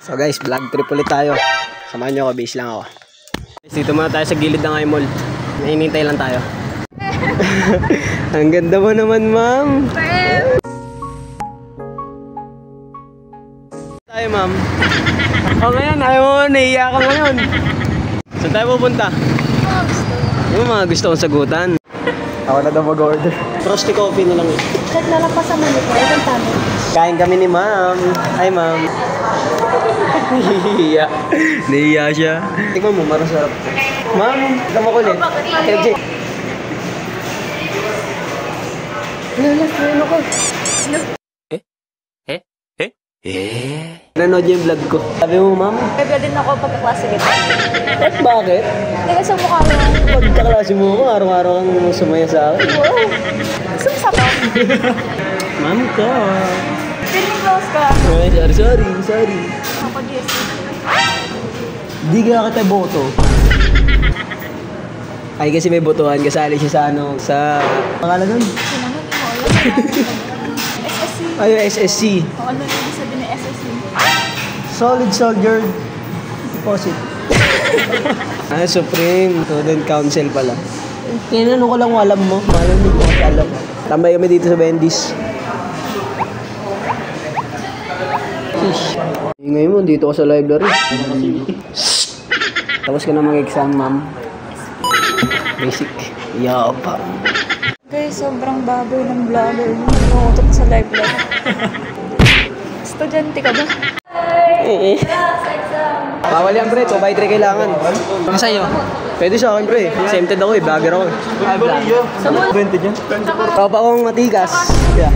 So guys, vlog trip ulit tayo. Samahan nyo ako, base lang ako. Dito muna tayo sa gilid ng I-Mall. Nainintay lang tayo. Ang ganda mo naman, ma'am. Tayo, ma'am. O ngayon, ayaw mo, naiiyak ka ngayon. Saan tayo pupunta? Yung mga gusto kong sagutan. Ako na daw mag-order. Frosty coffee na lang eh. Kahit nalampasan mo nito, itong tamo. Kain kami ni ma'am. Hi, ma'am. Nahihiya. Nahihiya siya. Tingnan mo, marang sarap. Ma'am, tama ko ulit. LJ. Ano ko? Nanood yung vlog ko. Sabi mo, ma'am? Bebe din ako pagkaklase kita. Bakit? Hindi kasi mukha mo. Pagkaklase mo ako, araw-araw kang sumaya sa akin. Wow. Sumsa ka. Ma'am ka. Feeling close ka. Ay, sorry. Ako, Jess. Di ka kita boto. Ay, kasi may botohan. Kasali siya sa ano, sa... Pangalan nun? Sinanong mo. SSC. Ay, SSC. O ano yung sabi ng SSC? Solid Soldier Deposit. Supreme Student Council pala. Tinanong ko lang kung alam mo. Malam mo kasi alam. Tambay kami dito sa Bendy's. Ngayon mo, dito ko sa library. Tapos ka na mag-exam, ma'am. Basic. Yapa. Guys, sobrang baboy ng vlogger mo. Nangungutot sa live lang. Estudyante ka ba? Bawal yan, pre. 2x3 kailangan. Ano sa'yo? Pwede sa akin, pre. Exempted ako eh. Vlogger ako eh. Ay, vlog. 20 dyan. Papa akong matikas. Yeah.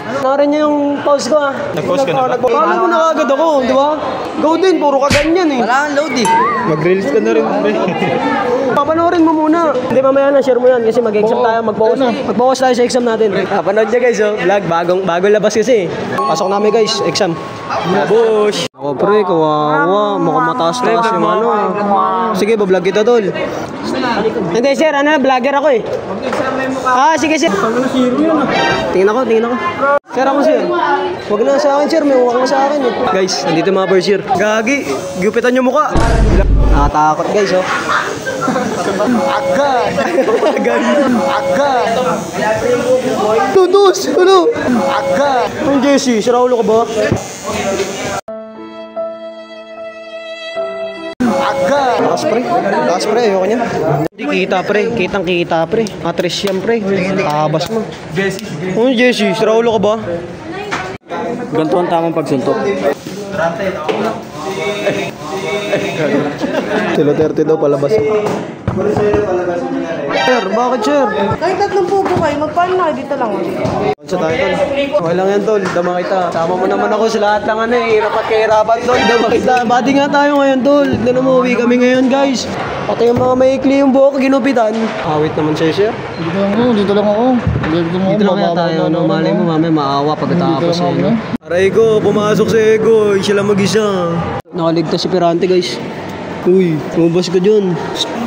Nakarin niyo yung pause ko ah. Nag-pause ka na ba? Paano mo nakagad ako, di ba? Go din, puro ka ganyan eh. Wala kang load eh. Mag-release ka na rin, pre. Papanoorin mo muna. Hindi, mamaya na, share mo yan kasi mag-exam tayo, mag-focus tayo sa exam natin. Panood niya guys, oh. Vlog, bagong labas kasi. Pasok namin guys, exam. Bush! Ako pre, kawawa. Mukhang mataas-taas yung ano. Sige, bablog kita tol. Hindi sir, ano, vlogger ako eh. Sige sir. Tingin ako. Sir, ako sir. Huwag na sa akin sir, may huwag na sa akin eh. Guys, nandito mga boys sir. Gagi, gupitan yung mukha. Nakatakot guys oh. Agad! Tutus! Ano? Agad! Ang Jessie, si Raulo ka ba? Agad! Lakas pre, ayoko niyan. Hindi kita pre, kitang-kita pre. Matres yan pre, tabas mo. Ang Jessie, si Raulo ka ba? Ganito ang tamang pagsuntok. Sila 30 daw palabas. Sir, bakit sir? Kahit tatlong pupo kayo, magpaano na dito lang? Sa tayo tol. Okay lang yan tol, dama kita. Sama mo naman ako sa lahat ng ano eh. Hirap at kahirapan tol, dama kita. Bati nga tayo ngayon tol. Tignan mo, uwi kami ngayon guys. Pati yung mga maikli yung buhok, ginupitan. Awit naman sa'yo sir. Dito lang ako. Dito lang kaya tayo, no? Malay mo mamaya maawa pagkatapos eh. No? Aray ko, pumasok sa ego. Siya lang mag-isa. Nakaligtas si Pirante guys. Uy, lumabas ka dyan.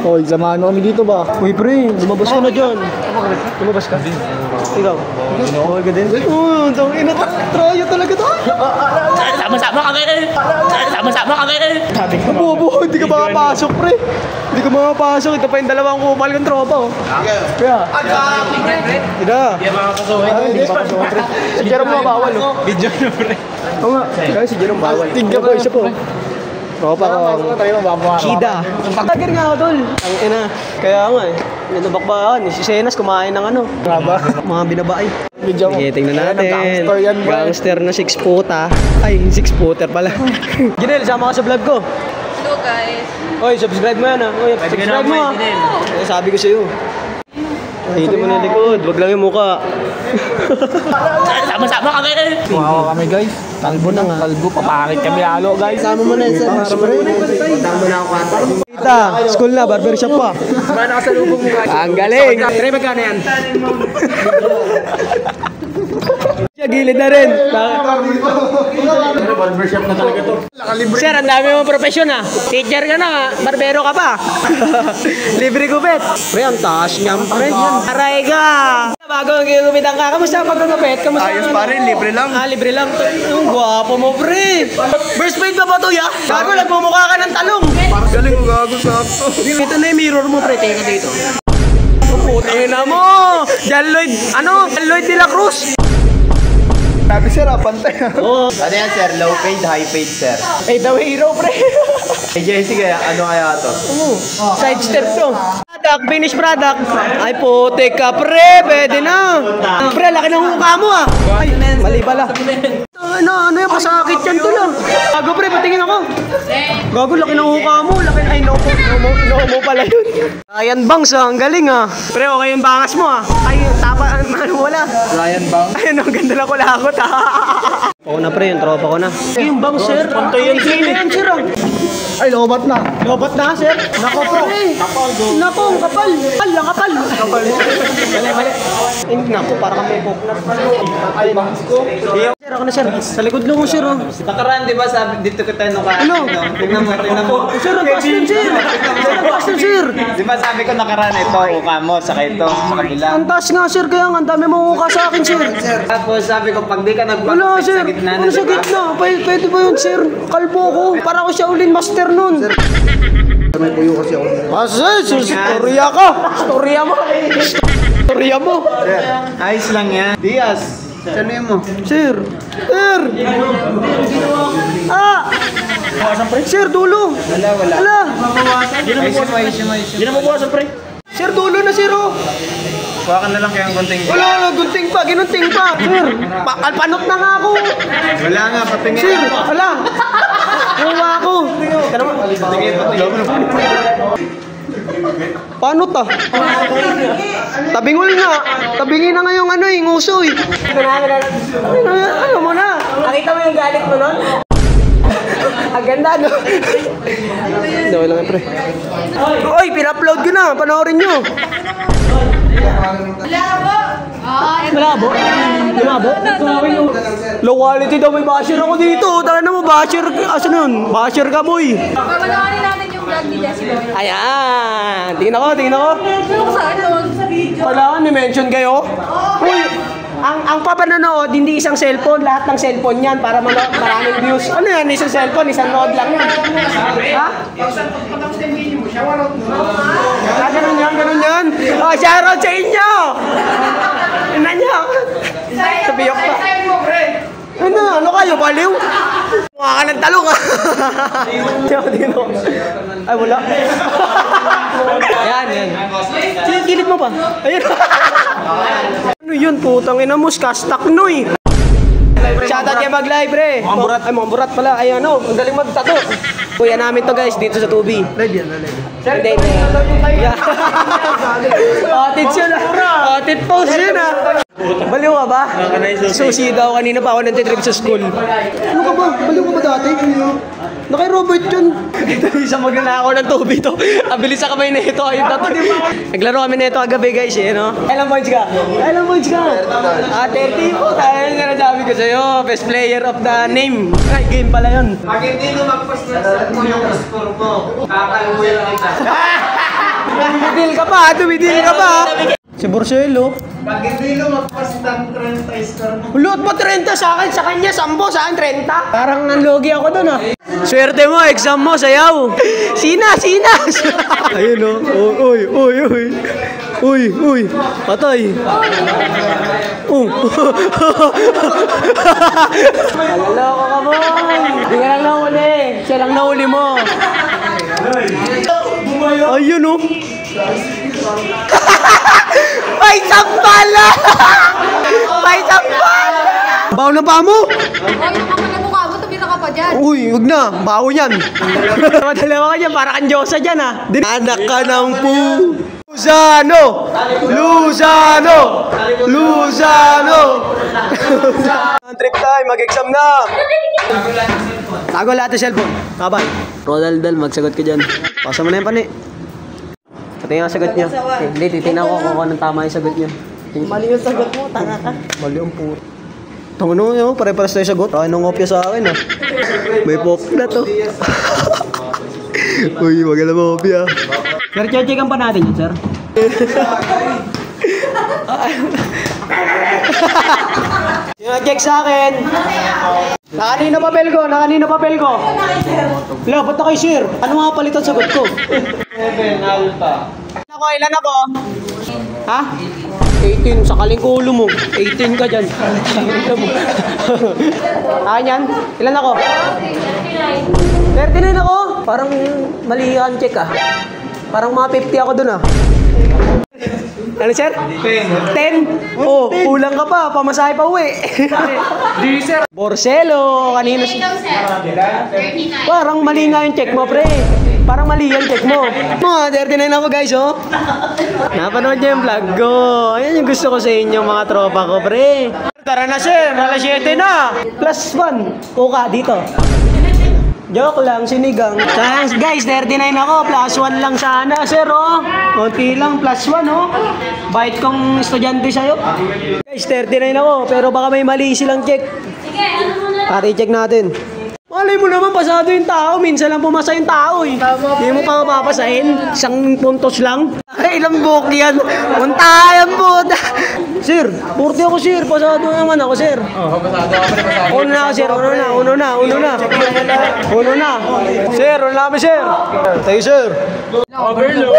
Hoy, samahan kami dito ba? Uy pre, lumabas ka na dyan. Lumabas ka din. Ikaw? Okay ka din? Oo, tangina. Trayo talaga to. Sama-sama kami eh! Sama-sama kami eh! Sabi ko, bobo, hindi ka makapasok pre. Hindi ka makapasok. Ito pa yung dalawang kupal kong tropa oh. Kaya? Hindi na. Hindi makapasuhin. Hindi makapasuhin pre. Si Jerome mo bawal oh. Video na pre. Oo nga. Kaya si Jerome bawal. Tignan ko isa po. Tropa ko. Chida. Tagar nga ako tol. Ang ina. Kaya nga eh. Nabakbakan. Si Senas kumain ng ano. Mga binabae. Sige, tingnan natin. Gangster na 6 puta. Ay, 6 footer pala. Ginel, sama ka sa vlog ko. Hello guys. Oy, subscribe mo yan ha. Oy, subscribe mo ha. Sabi ko sa'yo. Dito mo na likod. Wag lang yung mukha. Sama-sama kami eh! Wow kami guys. Kalbo na nga. Kalbo, papakit kami lalo guys. Sama mo na isa. Sama mo na ako kanta. Kita, school na, barbershop pa. Mana ka sa lubong mo guys? Ang galing. Tre, magkano yan? Siya, gilid na rin. Barbershop na talaga to. Sir, ang dami mong profesyon ha. Teacher ka na, barbero ka pa. Libre gupit. Pre, ang taas niyan, pre. Aray ka. Bago gumit ang kamusta pag-gupit? Kamusta? Ayos pa rin, libre lang. Libre lang. Ang gwapo mo, pre. First plate ba ba to, ya? Bago, nagmumukha ka ng talong. Galing mo gago sakto. Ito na yung mirror mo, pre. Tingnan dito. Putang na mo. John Lloyd, John Lloyd de la Cruz. Sabi sir, pantay. Oo. Ano yan sir? Low paid, high paid sir. Ay, the hero, pre. Hey Jesse, ano kaya to? Side step to. Product, finish product. Ay, putik ka, pre. Pwede na. Pre, laki ng mukha mo, ah. Ay, mali pala. Ano yung pasakit yan to lang. Gago, pre, patingin ako. Gago, laki ng mukha mo. Laki na, ay, no mo pala yun. Ryan Bangs, ah. Ang galing, ah. Pre, okay yung bangas mo, ah. Ay, tapa, ano wala. Ryan Bang. Ayun, ang ganda lang kulakot, ah. Oo na, pre, yung tropa ko na. Yung bang, sir. Punto yan, sir. Ay, lobat na. Lobat na, sir. Nako, pre. Nako, ang kapal. Ang kapal. Mali. Nako, para kami poknat. Ay, sir, ako na, sir. Sa likod lang ko, sir. Nakaraan, di ba sabi dito ka tayo naka... Ano? Tingnan mo. Sir, ang taas nun, sir. Ang taas nun, sir. Di ba sabi ko nakaraan ito, uka mo, saka ito, sa kabila. Ang taas nga, sir. Kaya ang dami mo uka sa akin, sir. Tapos sabi ko, pag di ka Wala, nagpapit sir. sa gitna na, Ano sa gitna? Pwede ba yun, sir? Kalbo ko. Para ko siya ulin master nun. May puyo kasi ako. Sir, storya ka. Storya mo. Storya mo. Ayos lang yan. Diaz, saan mo? Sir. Sir, dulo. Wala. Ayos mo. Hindi na mabukasan, pre. Sir, dulo na, sir, oh. Kuha ka na lang kayang konting. Wala, gunting pa, ginunting pa. Sir, kalpanot na nga ako. Wala nga, patingin. Sir, wala. Kuha ako. Paano ta? Tabingol nga. Tabingin na nga yung nguso eh. Ano mo na? Nakita mo yung galit mo nun? Ang ganda, no? Hindi, wala nga, pre. Oy, pin-upload ko na. Panoorin nyo. Malabo? Low quality daw, may basher ako dito. Tara na mo, basher. Asa nun? Basher ka, boy. Papanoorin natin yung vlog ni Jessie Boy. Ayan. Tingnan ko. Ano ko saan doon? Sa video. Kailangan may mention kayo. Uy, ang papanonood, hindi isang cellphone. Lahat ng cellphone yan para maraming views. Ano yan? Isang cellphone, isang node lang yan. Ha? Ganun yan. Oh, shoutout sa inyo! Ina niya. Sabiyok pa. Ano kayo, baliw? Mukha ka ng talong, ha? Dino. Ay, wala. Yan. Kilid mo pa. Ayun. Ano yun, putang ina mo, kastak noy. Shoutout kay Mag-Live, pre. Ay, mga burat pala. Ay, ang galing mag-tato. Kuya namin to, guys, dito sa tubi. Live yan. Hindi. Atit siya na. Atit post yun, ha. Baliw ka ba? Susi daw, kanina pa ako nagtitrip sa school. Ano ka ba? Baliw ka ba dati? Nakay Robert yun. Ito isang magnanakaw ng tubi to. Ang bilis sa kamay na ito. Ayun na to. Naglaro kami na ito kagabi, guys, eh, no? Ilang points ka? 30 po. Ayun nga nasabi ko sa'yo. Best player of the name. Ay, game pala yun. Pag hindi lumagpas na sa mo yung score mo, kakaluin kita. Dumidil ka pa. Si Borsello. Pag hindi lumagpas ng 30 score mo. Ulot mo 30 sa akin, sa kanya 10, sa akin 30. Parang nanlogi ako doon, ah. Swerte mo, exam mo, sayaw. Sina. Ayun, oh. Uy. Patay. Alala ka mo. Hindi ka lang nahuli. Siya lang nahuli mo. Ayun, oh. May sampala! Bawo na pa mo? Ay, yung kapal na mukha mo, tumira ka pa dyan. Uy, wag na. Bawo yan. Madalawa ka dyan, para kang Diyosa dyan, ha. Anak ka ng Luzano! Trip time, mag-exam na. Tago lahat ng cellphone. Bye-bye. Rodaldal, magsagot ka dyan. Pasa mo na yung pani. Pati nga sagot niya. Hindi, titignan ko kung anong tama yung sagot niya. Mali yung sagot mo, tanga ka. Mali yung puto. Tangano yun, pare-pares tayo sagot. Kaya nung kopya sa akin, ha. May pop na to. Uy, maganda mo kopya. Sir, check-checkan pa natin yun, sir. Yung nag-check sa akin. Nakanino papel ko? Wala, ba't na kayo sir? Ano mga palitan sagot ko? 7 alpha. Ilan ako? Ha? 18, sakaling ko ulo mo. 18 ka dyan. Akin yan? Ilan ako? 39 ako? Parang mali ang check ah. Parang mga 50 ako dun ah. Ano sir? 10? Oh, kulang ka pa. Pamasahe pa uwi. Di sir. Borselo. Kanino? Parang mali nga yung check mo, pre. Parang mali yung check mo. Mga 39 ako guys, oh. Napanood niyo yung vlog ko. Ayan yung gusto ko sa inyo, mga tropa ko, pre. Tara na sir, alas 7 na. Plus 1. Kuka dito. Joke lang, sinigang. Thanks guys, 39 ako. Plus 1 lang sana, sir, oh. Kunti lang, plus 1, oh. Bait kong estudyante sa'yo. Guys, 39 ako. Pero baka may mali silang check. Sige, ano mo na? Pati check natin. Malay mo naman, pasado yung tao. Minsan lang pumasa yung tao, eh. Hindi mo pa mapapasahin. Isang puntos lang. Ay, ilang buhok yan. Puntayan po. Sir, 40 ako, sir. Pasado naman ako, sir. Uno na ako, sir. Uno na. Sir, uno namin, sir. Tayo, sir. Overload.